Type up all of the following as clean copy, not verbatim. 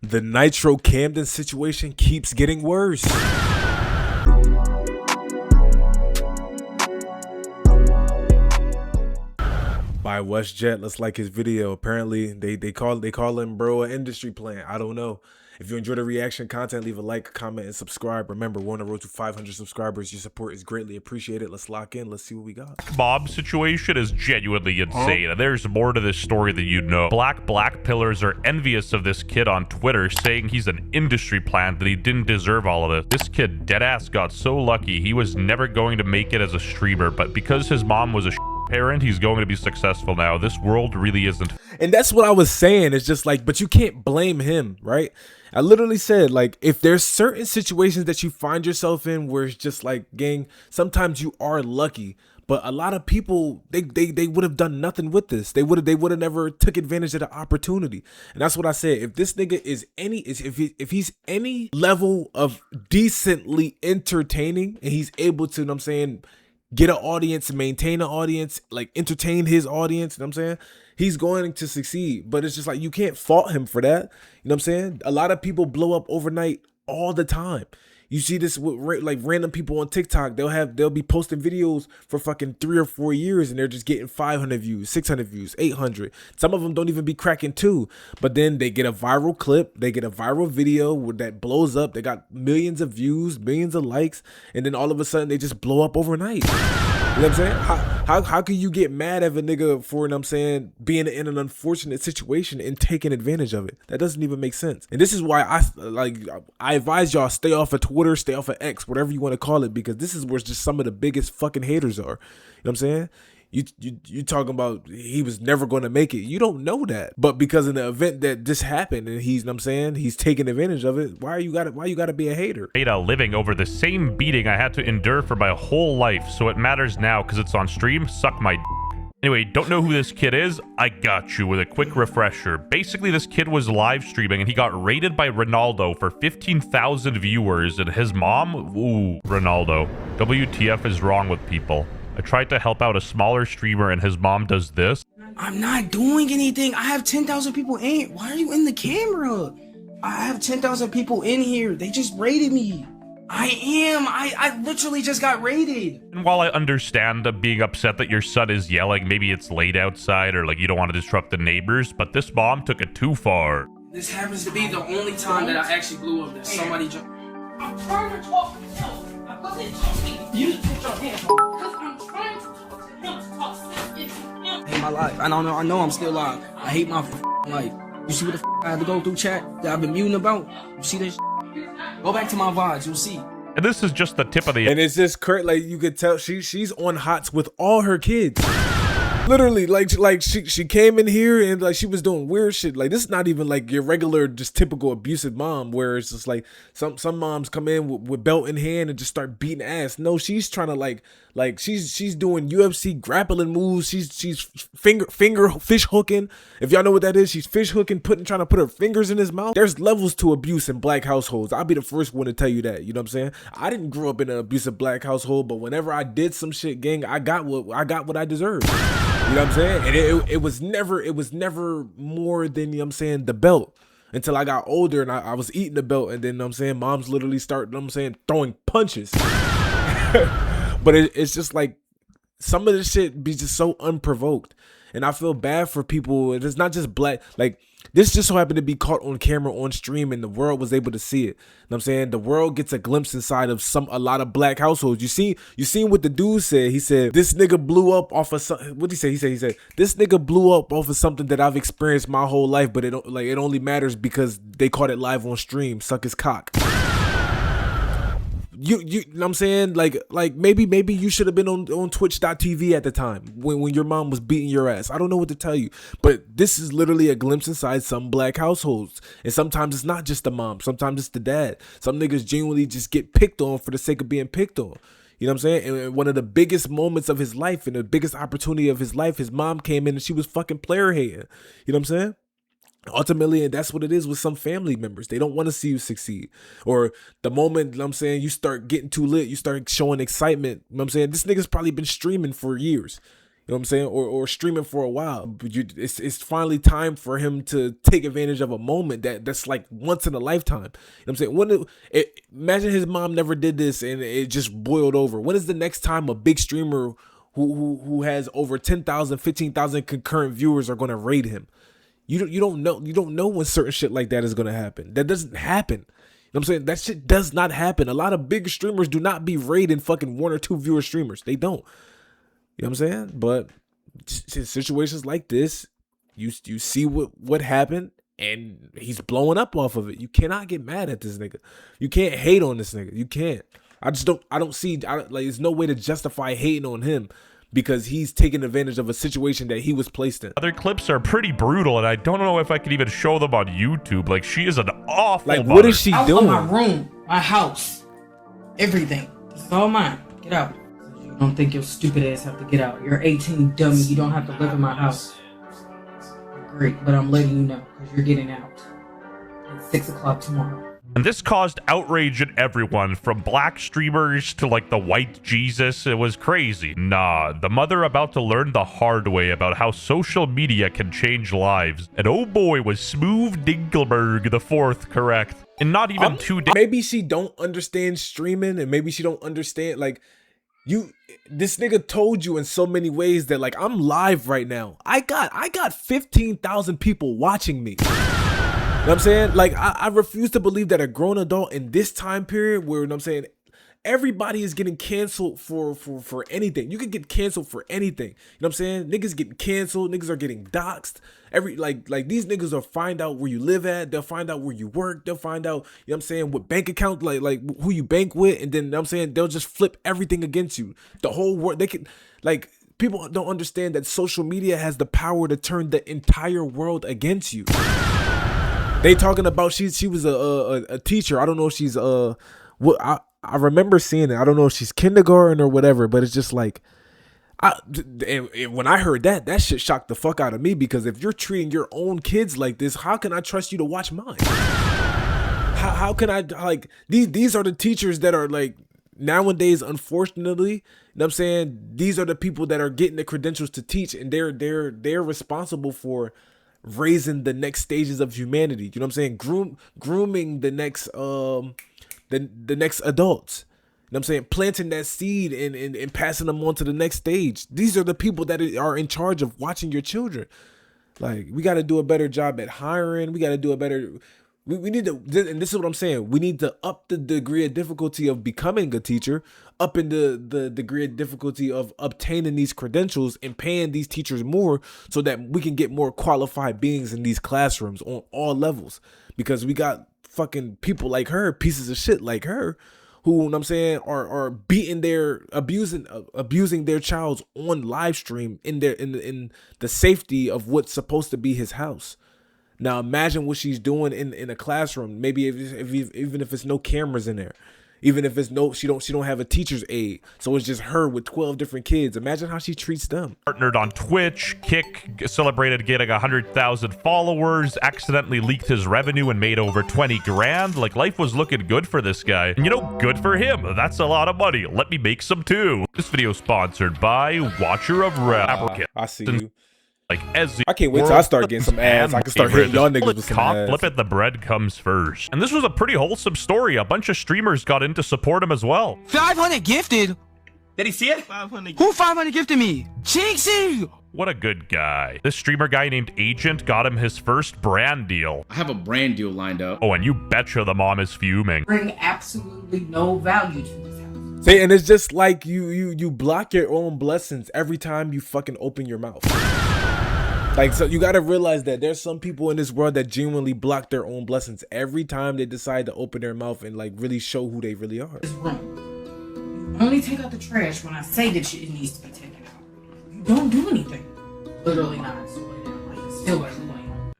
The Nitro Camden situation keeps getting worse. By WestJett, let's like his video. Apparently, they call him bro an industry plant. I don't know. If you enjoy the reaction content, leave a like, comment, and subscribe. Remember, we're on the road to 500 subscribers. Your support is greatly appreciated. Let's lock in. Let's see what we got. Mob situation is genuinely insane. And there's more to this story than you know. Black pillars are envious of this kid on Twitter, saying he's an industry plant, that he didn't deserve all of this. This kid deadass got so lucky. He was never going to make it as a streamer, but because his mom was a parent, he's going to be successful now. This world really isn't. And that's what I was saying. It's just like, but you can't blame him, right? I literally said, like, if there's certain situations that you find yourself in where it's just like, gang, sometimes you are lucky, but a lot of people, they would have done nothing with this. They would have never took advantage of the opportunity. And that's what I said. If this nigga is if he's any level of decently entertaining and he's able to, you know what I'm saying, get an audience, maintain an audience, like entertain his audience, you know what I'm saying? He's going to succeed. But it's just like, you can't fault him for that. You know what I'm saying? A lot of people blow up overnight all the time. You see this with like random people on TikTok. They'll be posting videos for fucking 3 or 4 years and they're just getting 500 views, 600 views, 800. Some of them don't even be cracking 2. But then they get a viral clip, they get a viral video that blows up. They got millions of views, millions of likes, and then all of a sudden they just blow up overnight. You know what I'm saying? How can you get mad at a nigga for, you know what I'm saying, being in an unfortunate situation and taking advantage of it? That doesn't even make sense. And this is why I advise y'all, stay off of Twitter, stay off of X, whatever you want to call it, because this is where just some of the biggest fucking haters are. You know what I'm saying? You talking about he was never going to make it. You don't know that. But because in the event that this happened and he's, you know what I'm saying, he's taking advantage of it, why you gotta be a hater? Made a living over the same beating I had to endure for my whole life, so it matters now because it's on stream. Suck my Anyway, don't know who this kid is? I got you with a quick refresher. Basically, this kid was live streaming and he got raided by Ronaldo for 15,000 viewers, and his mom, ooh, Ronaldo. WTF is wrong with people? I tried to help out a smaller streamer and his mom does this. I'm not doing anything. I have 10,000 people in. Why are you in the camera? I have 10,000 people in here. They just raided me. I literally just got raided. And while I understand being upset that your son is yelling, maybe it's late outside or like you don't want to disrupt the neighbors, but this mom took it too far. This happens to be the only time that I actually blew up that somebody jumped. I'm trying to talk to him. I wasn't talking. You just put your hands on. Because I'm trying to talk to him, to talk sense into him. I hate my life. I know I'm still alive. I hate my life. You see what the I had to go through, chat, that I've been muting about? You see this? Go back to my VODs, you'll see. And this is just the tip of the... And it's just Kurt, like, you could tell she's on hots with all her kids. Literally, like she came in here and like she was doing weird shit. Like, this is not even like your regular, just typical abusive mom, where it's just like some moms come in with belt in hand and just start beating ass. No, she's trying to like she's doing UFC grappling moves. She's finger fish hooking. If y'all know what that is, she's fish hooking, trying to put her fingers in his mouth. There's levels to abuse in black households. I'll be the first one to tell you that. You know what I'm saying? I didn't grow up in an abusive black household, but whenever I did some shit, gang, I got what I deserved. You know what I'm saying? And it was never more than, you know what I'm saying, the belt, until I got older and I was eating the belt, and then, you know what I'm saying, moms literally start, you know what I'm saying, throwing punches. But it's just like some of this shit be just so unprovoked, and I feel bad for people. And it's not just black, like this just so happened to be caught on camera on stream and the world was able to see it. You know what I'm saying? The world gets a glimpse inside of a lot of black households. You seen what the dude said. He said, this nigga blew up off of something. What did he say? He said, this nigga blew up off of something that I've experienced my whole life, but it only matters because they caught it live on stream. Suck his cock. You know what I'm saying? Like maybe you should have been on twitch.tv at the time when your mom was beating your ass. I don't know what to tell you, but this is literally a glimpse inside some black households. And sometimes it's not just the mom, sometimes it's the dad. Some niggas genuinely just get picked on for the sake of being picked on. You know what I'm saying? And one of the biggest moments of his life and the biggest opportunity of his life, his mom came in and she was fucking player hating. You know what I'm saying? Ultimately, and that's what it is with some family members. They don't want to see you succeed. Or the moment, you know what I'm saying, you start getting too lit, you start showing excitement. You know what I'm saying? This nigga's probably been streaming for years. You know what I'm saying? Or streaming for a while. But it's finally time for him to take advantage of a moment that's like once in a lifetime. You know what I'm saying? Imagine his mom never did this and it just boiled over. When is the next time a big streamer who has over 10,000, 15,000 concurrent viewers are going to raid him? You don't know when certain shit like that is going to happen. That doesn't happen. You know what I'm saying? That shit does not happen. A lot of big streamers do not be raiding fucking 1 or 2 viewer streamers. They don't. You know what I'm saying? But situations like this, you see what happened, and he's blowing up off of it. You cannot get mad at this nigga. You can't hate on this nigga. You can't. I don't see there's no way to justify hating on him because he's taking advantage of a situation that he was placed in. Other clips are pretty brutal, and I don't know if I could even show them on YouTube. Like, she is an awful Like, mother. what is she doing? My room, my house, everything. This is all mine. Get out. You don't think your stupid ass have to get out. You're 18, dummy. You don't have to live in my house. Great, but I'm letting you know because you're getting out at 6 o'clock tomorrow. And this caused outrage in everyone, from black streamers to like the white Jesus. It was crazy. Nah, the mother about to learn the hard way about how social media can change lives. And oh boy, was Smooth Dinkelberg the 4th correct. And not even 2 days. Maybe she don't understand streaming, and maybe she don't understand, like, this nigga told you in so many ways that, like, I'm live right now. I got 15,000 people watching me. You know what I'm saying? Like, I refuse to believe that a grown adult in this time period where, you know what I'm saying, everybody is getting canceled for anything. You can get canceled for anything. You know what I'm saying? Niggas getting canceled. Niggas are getting doxxed. Like these niggas will find out where you live at. They'll find out where you work. They'll find out, you know what I'm saying, what bank account, like who you bank with. And then, you know what I'm saying, they'll just flip everything against you. The whole world, they can, like, people don't understand that social media has the power to turn the entire world against you. They talking about she was a teacher. I don't know if she's what I remember seeing it. I don't know if she's kindergarten or whatever, but it's just like, and when I heard that shit shocked the fuck out of me, because if you're treating your own kids like this, how can I trust you to watch mine? How can I, like, these are the teachers that are, like, nowadays, unfortunately, you know what I'm saying, these are the people that are getting the credentials to teach, and they're responsible for raising the next stages of humanity. You know what I'm saying? Grooming the next the next adults. You know what I'm saying? Planting that seed and passing them on to the next stage. These are the people that are in charge of watching your children. Like, we got to do a better job at hiring. We got to do a better, we need to, and this is what I'm saying, we need to up the degree of difficulty of becoming a teacher, up in the degree of difficulty of obtaining these credentials and paying these teachers more so that we can get more qualified beings in these classrooms on all levels. Because we got fucking people like her, pieces of shit like her, who, you know what I'm saying, are beating abusing their childs on live stream in the safety of what's supposed to be his house. Now imagine what she's doing in a classroom. Maybe even if it's no cameras in there, even if it's she don't have a teacher's aide, so it's just her with 12 different kids. Imagine how she treats them. Partnered on Twitch, Kick celebrated getting 100,000 followers, accidentally leaked his revenue and made over 20 grand. Like, life was looking good for this guy. And, you know, good for him. That's a lot of money. Let me make some too. This video is sponsored by Watcher of Rap. I see you. Like, as I can't wait till I start getting some ads. I can start hitting y'all niggas with some ads. Flip it, the bread comes first. And this was a pretty wholesome story. A bunch of streamers got in to support him as well. 500 gifted? Did he see it? 500. Who 500 gifted me? Jinxie! What a good guy. This streamer guy named Agent got him his first brand deal. I have a brand deal lined up. Oh, and you betcha the mom is fuming. Bring absolutely no value to this house. See, and it's just like you block your own blessings every time you fucking open your mouth. Like, so you got to realize that there's some people in this world that genuinely block their own blessings every time they decide to open their mouth and, like, really show who they really are. This room. You only take out the trash when I say that it needs to be taken out. You don't do anything. Literally not. So, like, it's still like,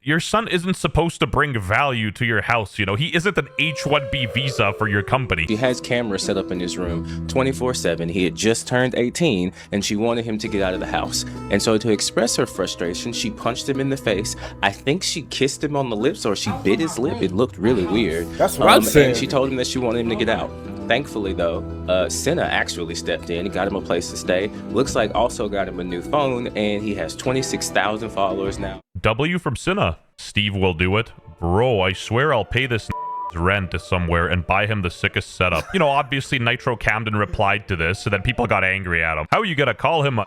your son isn't supposed to bring value to your house, you know? He isn't an H-1B visa for your company. He has cameras set up in his room 24/7. He had just turned 18, and she wanted him to get out of the house. And so to express her frustration, she punched him in the face. I think she kissed him on the lips, or she bit his lip. It looked really weird. That's what I'm saying. And she told him that she wanted him to get out. Thankfully, though, Senna actually stepped in. He got him a place to stay. Looks like also got him a new phone, and he has 26,000 followers now. W from Cinna. Steve will do it. Bro, I swear I'll pay this rent somewhere and buy him the sickest setup. You know, obviously Nitro Camden replied to this, so then people got angry at him. How are you gonna call him a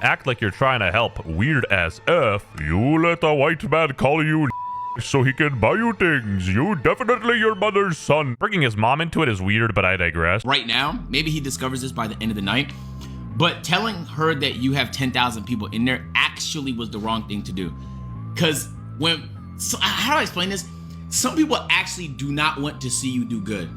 act like you're trying to help? Weird as F. You let a white man call you so he can buy you things. You definitely your mother's son. Bringing his mom into it is weird, but I digress. Right now, maybe he discovers this by the end of the night, but telling her that you have 10,000 people in there actually was the wrong thing to do. Because how do I explain this? Some people actually do not want to see you do good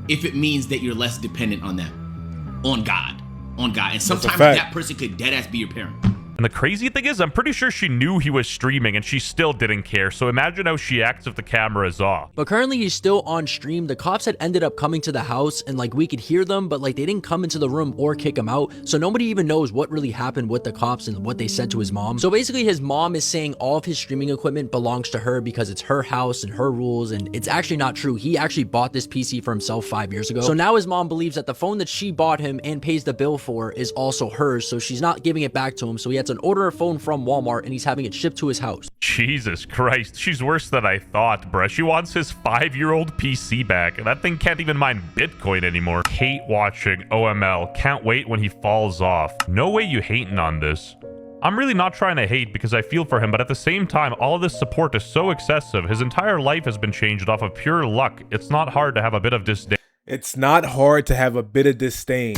if it means that you're less dependent on them, on God. And sometimes that person could deadass be your parent. And the crazy thing is, I'm pretty sure she knew he was streaming and she still didn't care. So imagine how she acts if the camera is off. But currently he's still on stream. The cops had ended up coming to the house and like we could hear them, but like they didn't come into the room or kick him out. So nobody even knows what really happened with the cops and what they said to his mom. So basically his mom is saying all of his streaming equipment belongs to her because it's her house and her rules. And it's actually not true. He actually bought this PC for himself 5 years ago. So now his mom believes that the phone that she bought him and pays the bill for is also hers. So she's not giving it back to him. So he had to order a phone from Walmart and he's having it shipped to his house. Jesus Christ, she's worse than I thought, bruh. She wants his 5-year-old PC back. That thing can't even mine Bitcoin anymore. Hate watching OML. Can't wait when he falls off. No way you hating on this. I'm really not trying to hate because I feel for him, but at the same time, all of this support is so excessive. His entire life has been changed off of pure luck. It's not hard to have a bit of disdain. It's not hard to have a bit of disdain.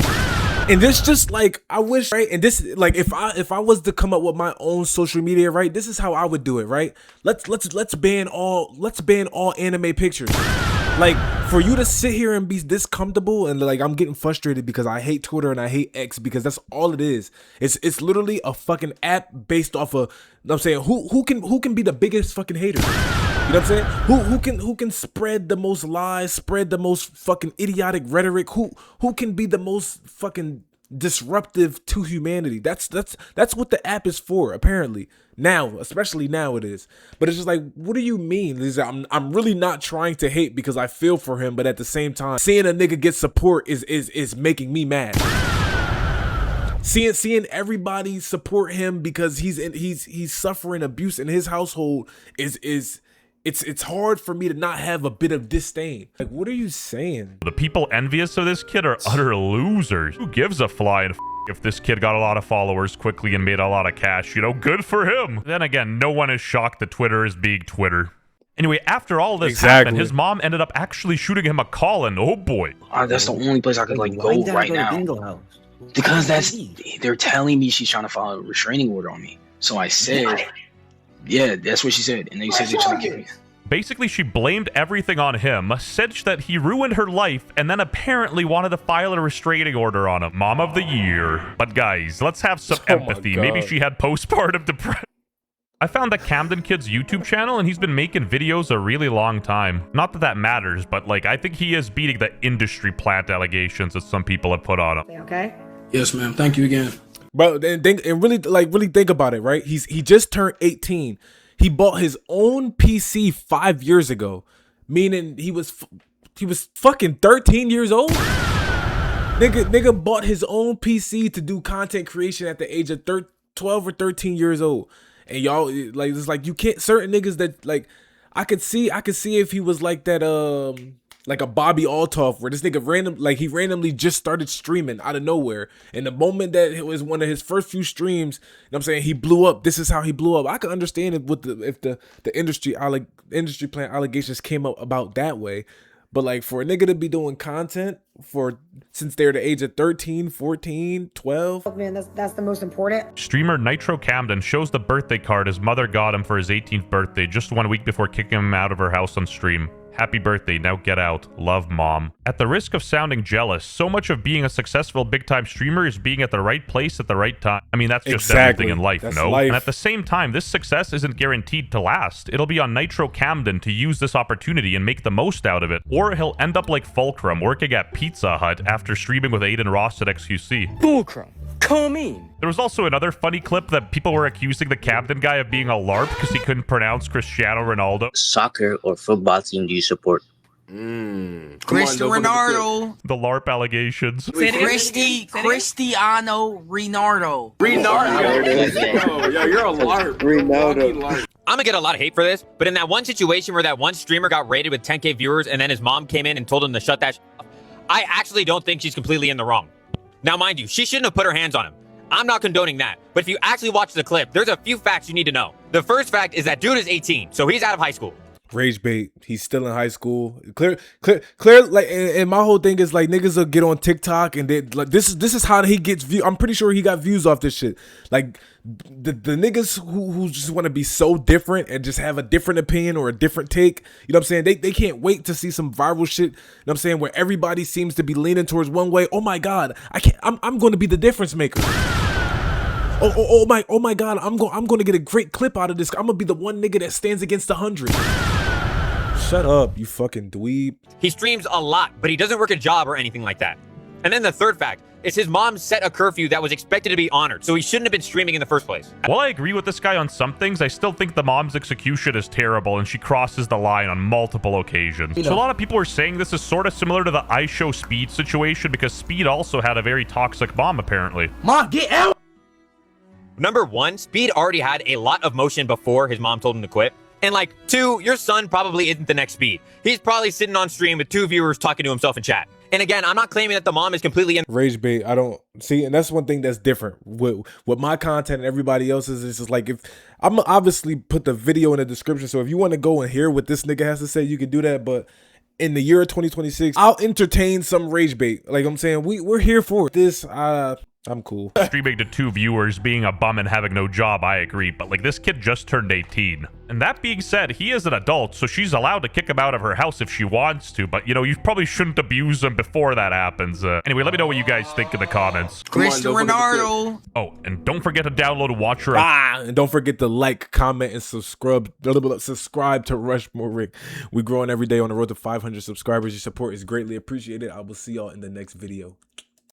And this just like, I wish, right? And this, like, if I was to come up with my own social media, right? This is how I would do it, right? Let's ban all anime pictures. Like, for you to sit here and be this comfortable and like, I'm getting frustrated because I hate Twitter and I hate X because that's all it is. It's literally a fucking app based off of, you know what I'm saying, who can be the biggest fucking hater? You know what I'm saying? Who can spread the most lies, spread the most fucking idiotic rhetoric? Who can be the most fucking disruptive to humanity? That's what the app is for, apparently. Now, especially now it is. But it's just like, what do you mean? I'm really not trying to hate because I feel for him, but at the same time, seeing a nigga get support is making me mad. Seeing everybody support him because he's suffering abuse in his household it's hard for me to not have a bit of disdain. Like, what are you saying? The people envious of this kid are utter losers. Who gives a flying if this kid got a lot of followers quickly and made a lot of cash? You know, good for him. Then again, no one is shocked that Twitter is being Twitter. Anyway, after all this happened, his mom ended up actually shooting him a call, and oh boy. That's the only place I could like go right now. Because they're telling me she's trying to file a restraining order on me. So I said, yeah, that's what she said. And they said they're trying to kill me. Basically, she blamed everything on him, said that he ruined her life, and then apparently wanted to file a restraining order on him. Mom of the year. But guys, let's have some empathy. Maybe she had postpartum depression. I found that Camden Kid's YouTube channel, and he's been making videos a really long time. Not that that matters, but like, I think he is beating the industry plant allegations that some people have put on him. Okay? Yes, ma'am. Thank you again. Bro, and really think about it, right? He just turned 18. He bought his own PC 5 years ago, meaning he was fucking 13 years old. Nigga bought his own PC to do content creation at the age of 12 or 13 years old. And y'all, like, it's like, you can't, certain niggas that, like, I could see if he was like that, like a Bobby Altoff, where this nigga randomly just started streaming out of nowhere. And the moment that it was one of his first few streams, you know what I'm saying, he blew up. This is how he blew up. I can understand it with if the industry plant allegations came up about that way. But like, for a nigga to be doing content since they're the age of 13, 14, 12. Man, that's the most important. Streamer Nitro Camden shows the birthday card his mother got him for his 18th birthday just 1 week before kicking him out of her house on stream. Happy birthday, now get out. Love, Mom. At the risk of sounding jealous, so much of being a successful big-time streamer is being at the right place at the right time. I mean, that's just everything in life, no? Life. And at the same time, this success isn't guaranteed to last. It'll be on Nitro Camden to use this opportunity and make the most out of it. Or he'll end up like Fulcrum, working at Pizza Hut after streaming with Aiden Ross at XQC. Fulcrum, come in. There was also another funny clip that people were accusing the Camden guy of being a LARP because he couldn't pronounce Cristiano Ronaldo. Soccer or football team do you support? Cristiano Ronaldo. The LARP allegations. Cristiano Ronaldo. Yo, you're a LARP. Ronaldo. I'm gonna get a lot of hate for this, but in that one situation where that one streamer got raided with 10K viewers and then his mom came in and told him to shut that off, I actually don't think she's completely in the wrong. Now, mind you, she shouldn't have put her hands on him. I'm not condoning that. But if you actually watch the clip, there's a few facts you need to know. The first fact is that dude is 18, so he's out of high school. Rage bait. He's still in high school. Clear. Like, and my whole thing is like niggas will get on TikTok and they like this is how he gets views. I'm pretty sure he got views off this shit. Like the niggas who just want to be so different and just have a different opinion or a different take. You know what I'm saying? They can't wait to see some viral shit. You know what I'm saying? Where everybody seems to be leaning towards one way. Oh my god, I'm going to be the difference maker. Oh my god, I'm going to get a great clip out of this. I'm gonna be the one nigga that stands against 100. Shut up, you fucking dweeb. He streams a lot, but he doesn't work a job or anything like that. And then the third fact is his mom set a curfew that was expected to be honored, so he shouldn't have been streaming in the first place. While I agree with this guy on some things, I still think the mom's execution is terrible and she crosses the line on multiple occasions. So a lot of people are saying this is sort of similar to the I Show Speed situation because Speed also had a very toxic mom apparently. Mom, get out! Number one, Speed already had a lot of motion before his mom told him to quit. And like, two, your son probably isn't the next Speed. He's probably sitting on stream with 2 viewers talking to himself in chat. And again, I'm not claiming that the mom is completely in rage bait. I don't see, and that's one thing that's different with my content and everybody else's. It's just like, if I'm obviously put the video in the description, so if you want to go and hear what this nigga has to say, you can do that. But in the year of 2026, I'll entertain some rage bait. Like I'm saying, we're here for this. I'm cool. Streaming to 2 viewers, being a bum and having no job, I agree. But like, this kid just turned 18. And that being said, he is an adult, so she's allowed to kick him out of her house if she wants to. But you know, you probably shouldn't abuse him before that happens. Anyway, let me know what you guys think in the comments. Cristiano Ronaldo. Oh, and don't forget to download and watch her. And don't forget to like, comment, and subscribe to RushMoreRick. We're growing every day on the road to 500 subscribers. Your support is greatly appreciated. I will see y'all in the next video.